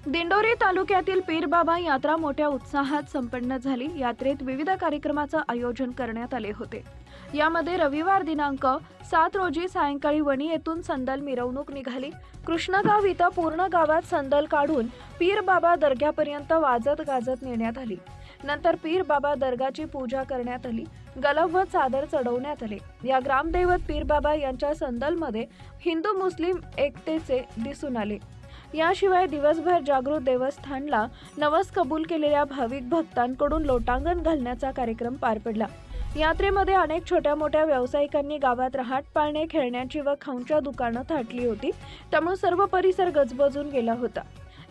दिंडोरी तालुक्यातील पीरबाबा यात्रा मोठ्या उत्साहात संपन्न झाली। यात्रेत विविध कार्यक्रमाचं आयोजन करण्यात आले होते। यामध्ये रविवार दिनांक 7 रोजी सायंकाळी वणी येथून संदल मिरवणूक निघाली। कृष्णगाव इथं पूर्ण गावात संदल काढून पीरबाबा दर्ग्यापर्यंत वाजत गाजत नेण्यात आली। नंतर पीरबाबा दर्गाची पूजा करण्यात आली। गलव व चादर चढवण्यात आले। या ग्रामदैवत पीरबाबा यांच्या संदलमध्ये हिंदू मुस्लिम एकतेचे दिसून आले। याशिवाय दिवसभर जागृत देवस्थानला नवस कबूल केलेल्या भाविक भक्तांकडून लोटांगण घालण्याचा कार्यक्रम पार पडला। यात्रेमध्ये अनेक छोट्या मोठ्या व्यावसायिकांनी गावात रहाट पाळणे, खेळण्याची व खाऊच्या दुकानं थाटली होती, त्यामुळे सर्व परिसर गजबजून गेला होता।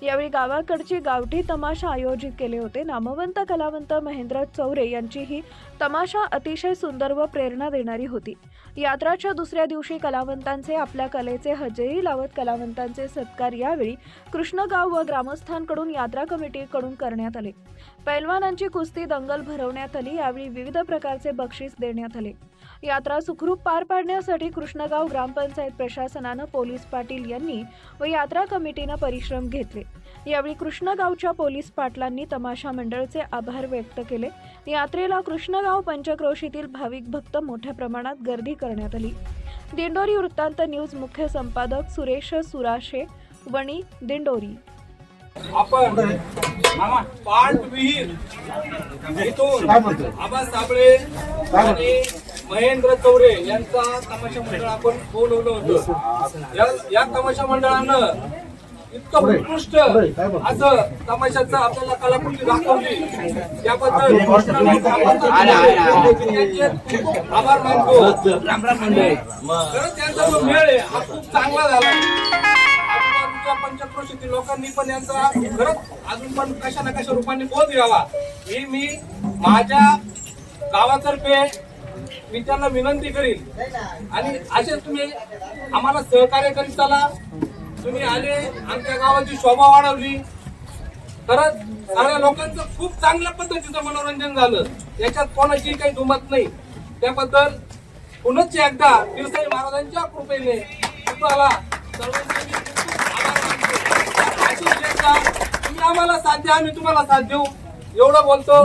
यावेळी गावाकडची गावठी तमाशा आयोजित केले होते। नामवंत कलावंत महेंद्र चौरे यांची ही तमाशा अतिशय सुंदर व प्रेरणा देणारी होती। यात्राच्या दुसऱ्या दिवशी कलावंतांचे आपल्या कलेचे हजेरी लावत कलावंतांचे सत्कार यावेळी कृष्णगाव व ग्रामस्थांकडून यात्रा कमिटीकडून करण्यात आले। पैलवानांची कुस्ती दंगल भरवण्यात आली। यावेळी विविध प्रकारचे बक्षीस देण्यात आले। यात्रा सुखरूप पार पाडण्यासाठी कृष्णगाव ग्रामपंचायत प्रशासनानं, पोलीस पाटील यांनी व यात्रा कमिटीनं परिश्रम घेतले। यावेळी कृष्णगावच्या पोलीस पाटलांनी तमाशा मंडळचे आभार व्यक्त केले। यात्रेला कृष्णगाव पंचक्रोशीतील भाविक भक्त मोठ्या प्रमाणात गर्दी करण्यात आली। दिंडोरी वृत्तांत न्यूज मुख्य संपादक सुरेश सुराशे, वणी, दिंडोरी। आपण पाट विहीर इथून आबा साबळे आणि महेंद्र चौरे यांचा तमाशा मंडळ आपण बोलवलं होतं। या तमाशा मंडळानं इतकं उत्कृष्ट असं तमाशाचं आपल्याला कलाकृती दाखवली, त्याबद्दल आभार मानतो। खरंच त्यांचा जो मेळ आहे हा खूप चांगला झाला। पंचक्रोशीतील लोकांनी पण यांचा खरंच अजून पण कशा ना कशा रूपाने बोध घ्यावा ही मी माझ्या गावातर्फे मी त्यांना विनंती करीन। आणि असे तुम्ही आम्हाला सहकार्य करीत चला। तुम्ही आले, आमच्या गावाची शोभा वाढवली। खरंच सगळ्या लोकांचं खूप चांगल्या पद्धतीचं मनोरंजन झालं, याच्यात कोणाची काही दुमत नाही। त्याबद्दल पुनश्च एकदा तिरसाई महाराजांच्या कृपेने तुम्हाला सर्वांनी तुम्ही आम्हाला साथ द्या, आम्ही तुम्हाला साथ देऊ, एवढं बोलतो।